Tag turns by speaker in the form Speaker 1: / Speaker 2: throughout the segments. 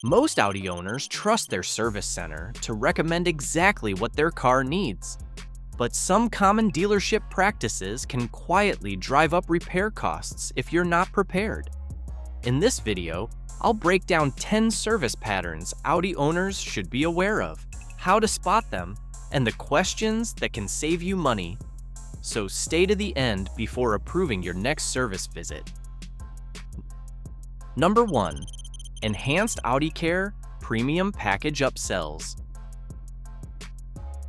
Speaker 1: Most Audi owners trust their service center to recommend exactly what their car needs. But some common dealership practices can quietly drive up repair costs if you're not prepared. In this video, I'll break down 10 service patterns Audi owners should be aware of, how to spot them, and the questions that can save you money. So stay to the end before approving your next service visit. Number 1. Enhanced Audi Care Premium Package Upsells.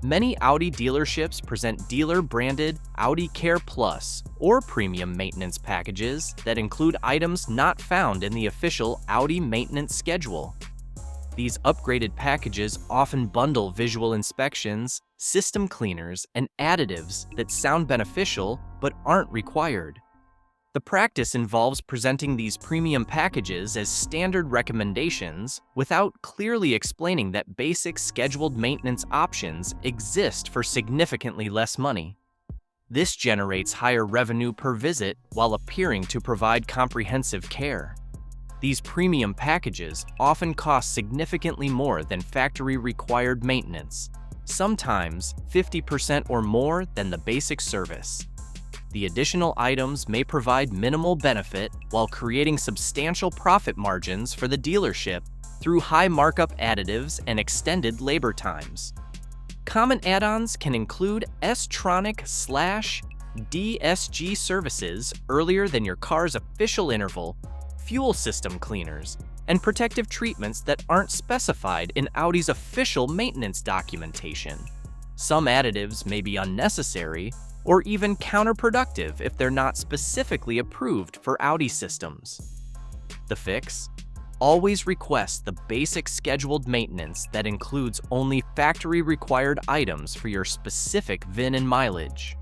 Speaker 1: Many Audi dealerships present dealer-branded Audi Care Plus or premium maintenance packages that include items not found in the official Audi maintenance schedule. These upgraded packages often bundle visual inspections, system cleaners, and additives that sound beneficial but aren't required. The practice involves presenting these premium packages as standard recommendations without clearly explaining that basic scheduled maintenance options exist for significantly less money. This generates higher revenue per visit while appearing to provide comprehensive care. These premium packages often cost significantly more than factory-required maintenance, sometimes 50% or more than the basic service. The additional items may provide minimal benefit while creating substantial profit margins for the dealership through high markup additives and extended labor times. Common add-ons can include S-Tronic/DSG services earlier than your car's official interval, fuel system cleaners, and protective treatments that aren't specified in Audi's official maintenance documentation. Some additives may be unnecessary or even counterproductive if they're not specifically approved for Audi systems. The fix? Always request the basic scheduled maintenance that includes only factory-required items for your specific VIN and mileage.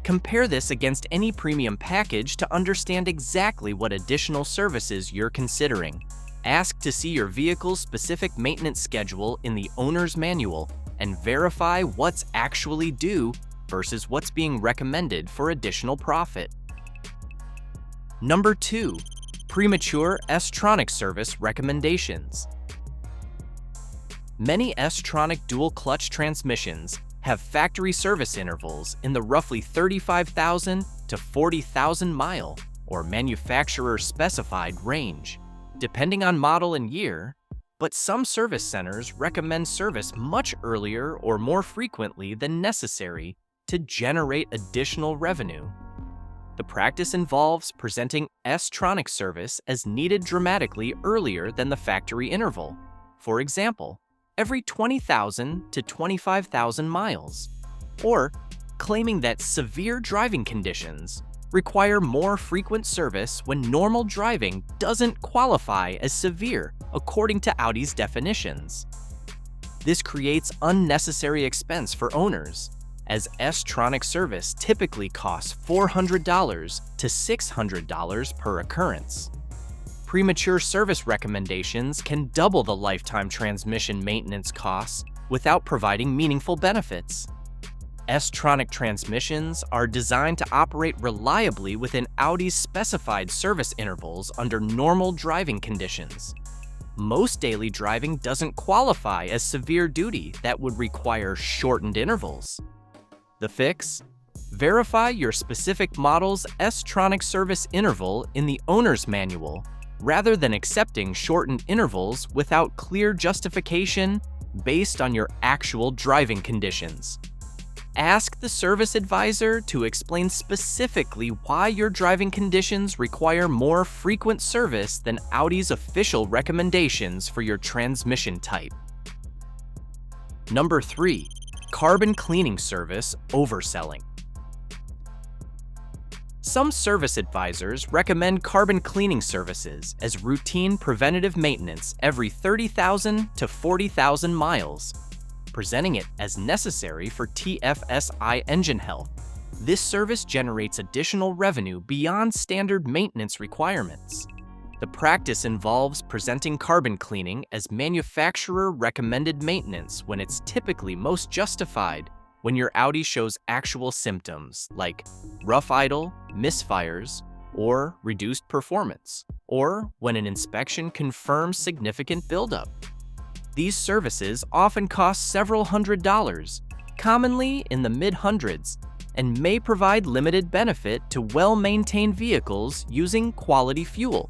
Speaker 1: Compare this against any premium package to understand exactly what additional services you're considering. Ask to see your vehicle's specific maintenance schedule in the owner's manual and verify what's actually due versus what's being recommended for additional profit. Number 2. Premature S-Tronic service recommendations. Many S-Tronic dual-clutch transmissions have factory service intervals in the roughly 35,000 to 40,000 mile or manufacturer-specified range, depending on model and year, but some service centers recommend service much earlier or more frequently than necessary to generate additional revenue. The practice involves presenting S-Tronic service as needed dramatically earlier than the factory interval. For example, every 20,000 to 25,000 miles, or claiming that severe driving conditions require more frequent service when normal driving doesn't qualify as severe according to Audi's definitions. This creates unnecessary expense for owners, as S-Tronic service typically costs $400 to $600 per occurrence. Premature service recommendations can double the lifetime transmission maintenance costs without providing meaningful benefits. S-Tronic transmissions are designed to operate reliably within Audi's specified service intervals under normal driving conditions. Most daily driving doesn't qualify as severe duty that would require shortened intervals. The fix? Verify your specific model's S-Tronic service interval in the owner's manual, rather than accepting shortened intervals without clear justification based on your actual driving conditions. Ask the service advisor to explain specifically why your driving conditions require more frequent service than Audi's official recommendations for your transmission type. Number 3. Carbon cleaning service overselling. Some service advisors recommend carbon cleaning services as routine preventative maintenance every 30,000 to 40,000 miles, presenting it as necessary for TFSI engine health. This service generates additional revenue beyond standard maintenance requirements. The practice involves presenting carbon cleaning as manufacturer-recommended maintenance when it's typically most justified when your Audi shows actual symptoms like rough idle, misfires, or reduced performance, or when an inspection confirms significant buildup. These services often cost several $100s, commonly in the mid-hundreds, and may provide limited benefit to well-maintained vehicles using quality fuel.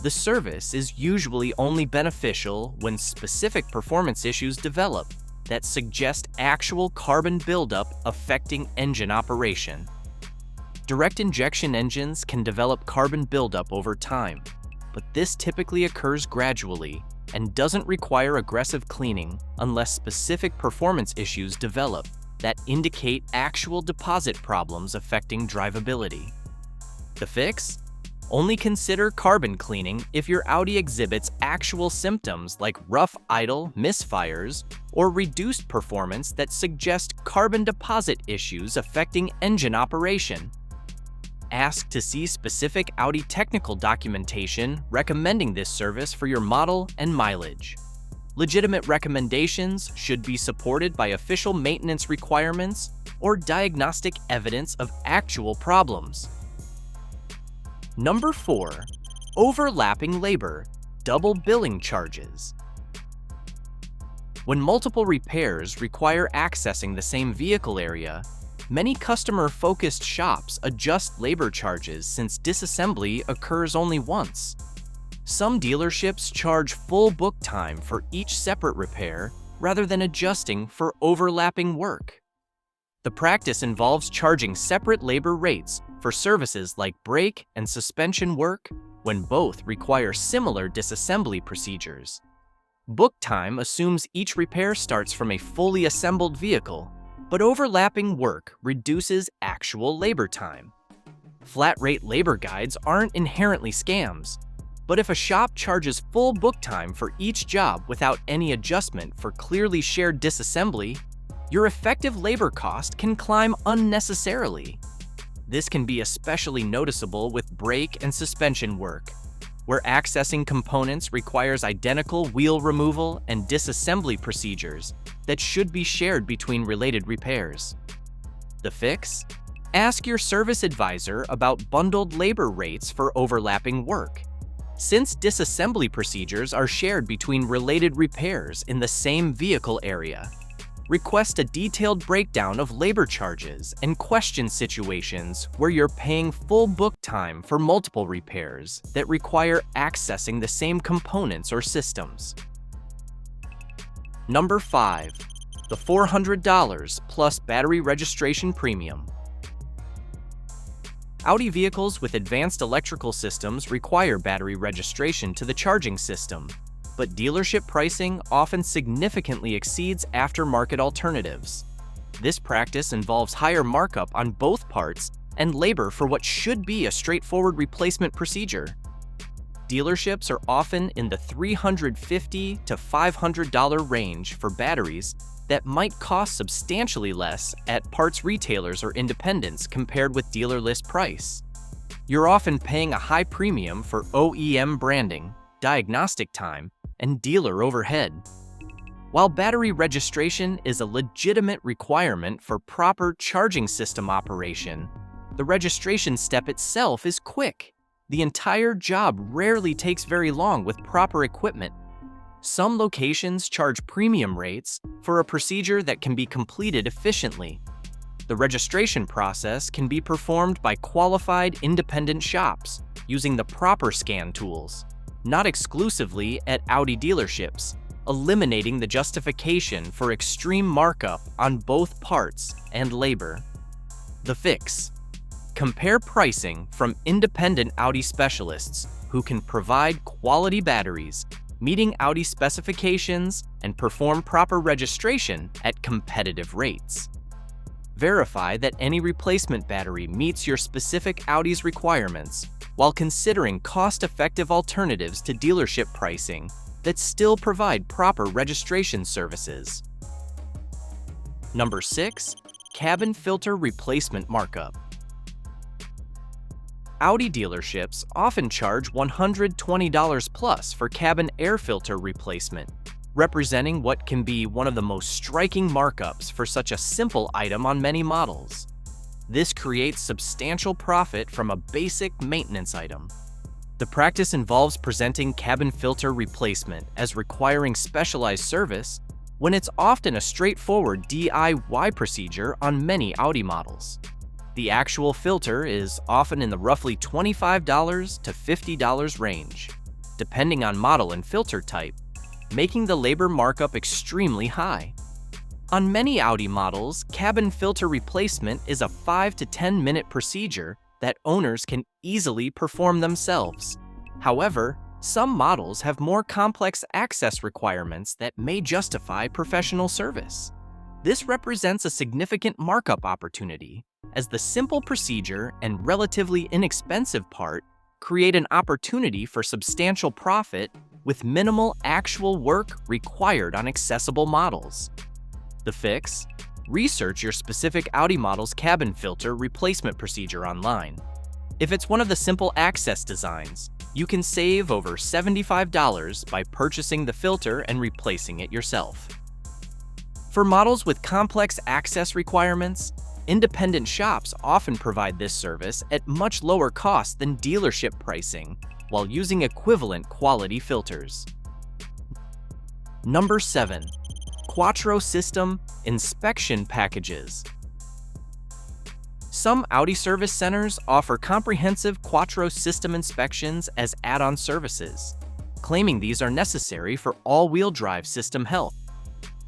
Speaker 1: The service is usually only beneficial when specific performance issues develop that suggest actual carbon buildup affecting engine operation. Direct injection engines can develop carbon buildup over time, but this typically occurs gradually and doesn't require aggressive cleaning unless specific performance issues develop that indicate actual deposit problems affecting drivability. The fix? Only consider carbon cleaning if your Audi exhibits actual symptoms like rough idle, misfires, or reduced performance that suggest carbon deposit issues affecting engine operation. Ask to see specific Audi technical documentation recommending this service for your model and mileage. Legitimate recommendations should be supported by official maintenance requirements or diagnostic evidence of actual problems. Number 4. Overlapping labor, double billing charges. When multiple repairs require accessing the same vehicle area, many customer-focused shops adjust labor charges since disassembly occurs only once. Some dealerships charge full book time for each separate repair rather than adjusting for overlapping work. The practice involves charging separate labor rates for services like brake and suspension work when both require similar disassembly procedures. Book time assumes each repair starts from a fully assembled vehicle, but overlapping work reduces actual labor time. Flat-rate labor guides aren't inherently scams, but if a shop charges full book time for each job without any adjustment for clearly shared disassembly, your effective labor cost can climb unnecessarily. This can be especially noticeable with brake and suspension work, where accessing components requires identical wheel removal and disassembly procedures that should be shared between related repairs. The fix? Ask your service advisor about bundled labor rates for overlapping work. Since disassembly procedures are shared between related repairs in the same vehicle area, request a detailed breakdown of labor charges and question situations where you're paying full book time for multiple repairs that require accessing the same components or systems. Number 5. The $400 plus battery registration premium. Audi vehicles with advanced electrical systems require battery registration to the charging system, but dealership pricing often significantly exceeds aftermarket alternatives. This practice involves higher markup on both parts and labor for what should be a straightforward replacement procedure. Dealerships are often in the $350 to $500 range for batteries that might cost substantially less at parts retailers or independents compared with dealer list price. You're often paying a high premium for OEM branding, diagnostic time, and dealer overhead. While battery registration is a legitimate requirement for proper charging system operation, the registration step itself is quick. The entire job rarely takes very long with proper equipment. Some locations charge premium rates for a procedure that can be completed efficiently. The registration process can be performed by qualified independent shops using the proper scan tools, not exclusively at Audi dealerships, eliminating the justification for extreme markup on both parts and labor. The fix: compare pricing from independent Audi specialists who can provide quality batteries, meeting Audi specifications, and perform proper registration at competitive rates. Verify that any replacement battery meets your specific Audi's requirements while considering cost-effective alternatives to dealership pricing that still provide proper registration services. Number 6. Cabin filter replacement markup. Audi dealerships often charge $120 plus for cabin air filter replacement, representing what can be one of the most striking markups for such a simple item on many models. This creates substantial profit from a basic maintenance item. The practice involves presenting cabin filter replacement as requiring specialized service when it's often a straightforward DIY procedure on many Audi models. The actual filter is often in the roughly $25 to $50 range, depending on model and filter type, making the labor markup extremely high. On many Audi models, cabin filter replacement is a 5 to 10 minute procedure that owners can easily perform themselves. However, some models have more complex access requirements that may justify professional service. This represents a significant markup opportunity, as the simple procedure and relatively inexpensive part create an opportunity for substantial profit with minimal actual work required on accessible models. The fix? Research your specific Audi model's cabin filter replacement procedure online. If it's one of the simple access designs, you can save over $75 by purchasing the filter and replacing it yourself. For models with complex access requirements, independent shops often provide this service at much lower cost than dealership pricing while using equivalent quality filters. Number 7. Quattro System Inspection Packages. Some Audi service centers offer comprehensive Quattro system inspections as add-on services, claiming these are necessary for all-wheel drive system health.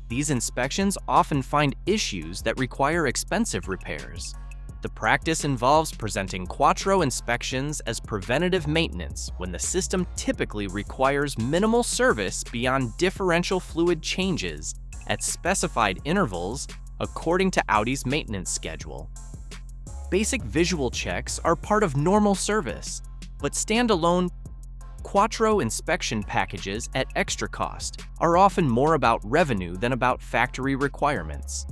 Speaker 1: These inspections often find issues that require expensive repairs. The practice involves presenting Quattro inspections as preventative maintenance when the system typically requires minimal service beyond differential fluid changes at specified intervals according to Audi's maintenance schedule. Basic visual checks are part of normal service, but standalone Quattro inspection packages at extra cost are often more about revenue than about factory requirements.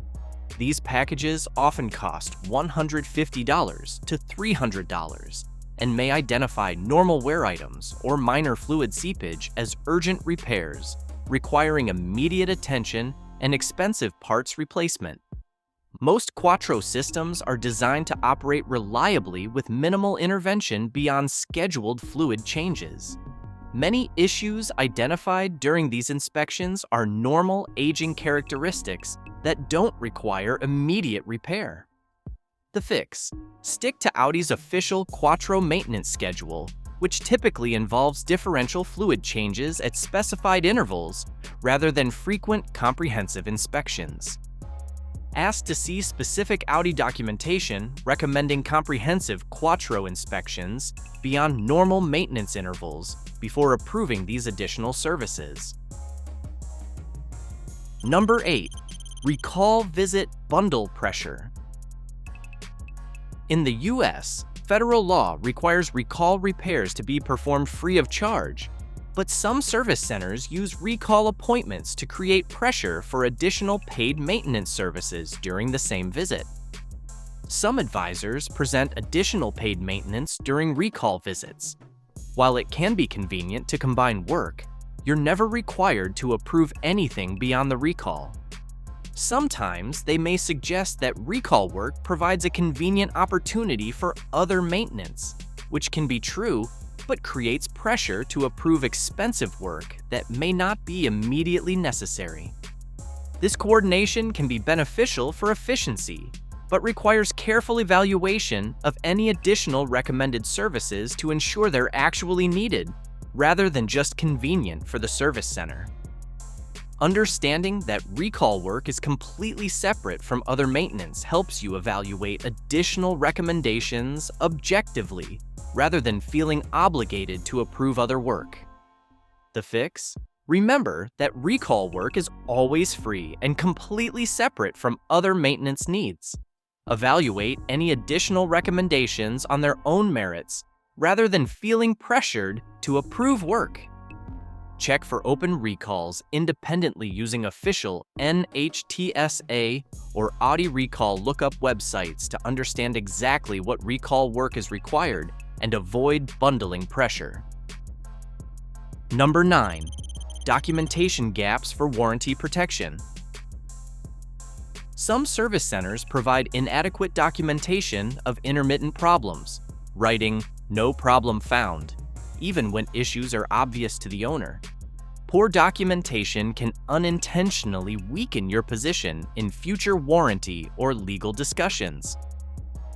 Speaker 1: These packages often cost $150 to $300 and may identify normal wear items or minor fluid seepage as urgent repairs, requiring immediate attention and expensive parts replacement. Most Quattro systems are designed to operate reliably with minimal intervention beyond scheduled fluid changes. Many issues identified during these inspections are normal aging characteristics that don't require immediate repair. The fix: stick to Audi's official Quattro maintenance schedule, which typically involves differential fluid changes at specified intervals rather than frequent comprehensive inspections. Ask to see specific Audi documentation recommending comprehensive Quattro inspections beyond normal maintenance intervals before approving these additional services. Number 8. Recall visit bundle pressure. In the US, federal law requires recall repairs to be performed free of charge, but some service centers use recall appointments to create pressure for additional paid maintenance services during the same visit. Some advisors present additional paid maintenance during recall visits. While it can be convenient to combine work, you're never required to approve anything beyond the recall. Sometimes they may suggest that recall work provides a convenient opportunity for other maintenance, which can be true, but creates pressure to approve expensive work that may not be immediately necessary. This coordination can be beneficial for efficiency, but requires careful evaluation of any additional recommended services to ensure they're actually needed, rather than just convenient for the service center. Understanding that recall work is completely separate from other maintenance helps you evaluate additional recommendations objectively, rather than feeling obligated to approve other work. The fix? Remember that recall work is always free and completely separate from other maintenance needs. Evaluate any additional recommendations on their own merits, rather than feeling pressured to approve work. Check for open recalls independently using official NHTSA or Audi recall lookup websites to understand exactly what recall work is required and avoid bundling pressure. Number 9. Documentation gaps for warranty protection. Some service centers provide inadequate documentation of intermittent problems, writing "no problem found," even when issues are obvious to the owner. Poor documentation can unintentionally weaken your position in future warranty or legal discussions.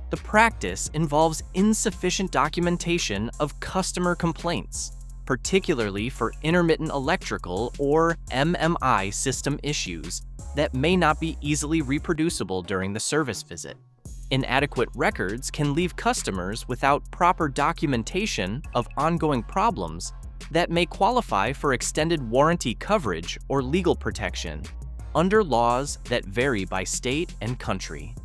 Speaker 1: The practice involves insufficient documentation of customer complaints, particularly for intermittent electrical or MMI system issues that may not be easily reproducible during the service visit. Inadequate records can leave customers without proper documentation of ongoing problems that may qualify for extended warranty coverage or legal protection under laws that vary by state and country.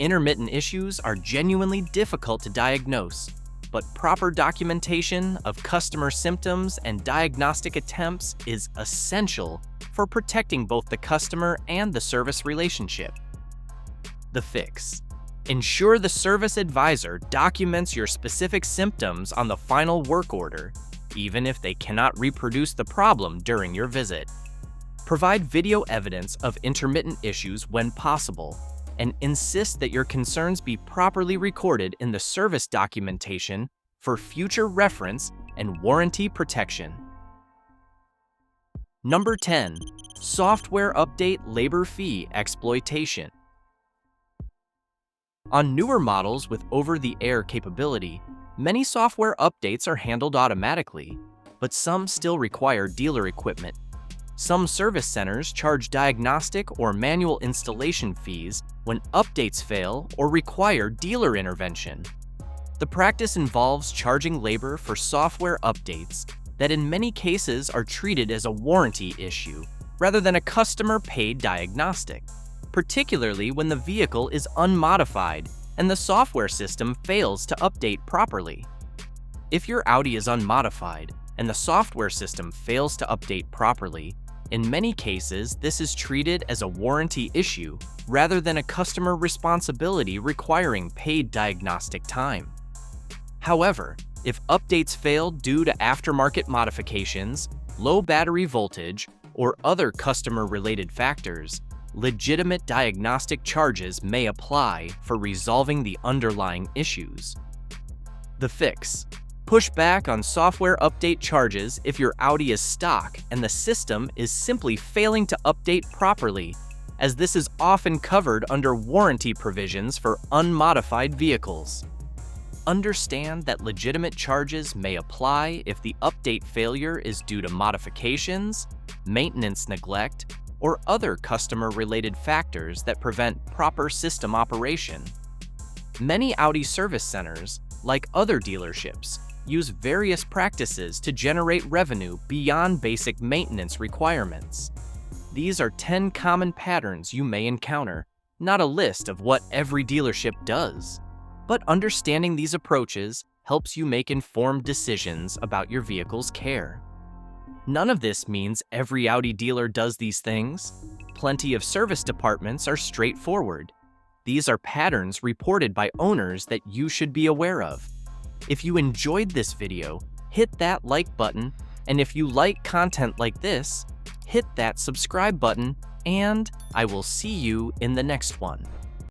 Speaker 1: Intermittent issues are genuinely difficult to diagnose, but proper documentation of customer symptoms and diagnostic attempts is essential for protecting both the customer and the service relationship. The fix. Ensure the service advisor documents your specific symptoms on the final work order, even if they cannot reproduce the problem during your visit. Provide video evidence of intermittent issues when possible, and insist that your concerns be properly recorded in the service documentation for future reference and warranty protection. Number 10. Software update labor fee exploitation. On newer models with over-the-air capability, many software updates are handled automatically, but some still require dealer equipment. Some service centers charge diagnostic or manual installation fees when updates fail or require dealer intervention. The practice involves charging labor for software updates that in many cases are treated as a warranty issue rather than a customer-paid diagnostic, particularly when the vehicle is unmodified and the software system fails to update properly. If your Audi is unmodified and the software system fails to update properly, in many cases, this is treated as a warranty issue rather than a customer responsibility requiring paid diagnostic time. However, if updates fail due to aftermarket modifications, low battery voltage, or other customer-related factors, legitimate diagnostic charges may apply for resolving the underlying issues. The fix. Push back on software update charges if your Audi is stock and the system is simply failing to update properly, as this is often covered under warranty provisions for unmodified vehicles. Understand that legitimate charges may apply if the update failure is due to modifications, maintenance neglect, or other customer-related factors that prevent proper system operation. Many Audi service centers, like other dealerships, use various practices to generate revenue beyond basic maintenance requirements. These are 10 common patterns you may encounter, not a list of what every dealership does. But understanding these approaches helps you make informed decisions about your vehicle's care. None of this means every Audi dealer does these things. Plenty of service departments are straightforward. These are patterns reported by owners that you should be aware of. If you enjoyed this video, hit that like button, and if you like content like this, hit that subscribe button, and I will see you in the next one.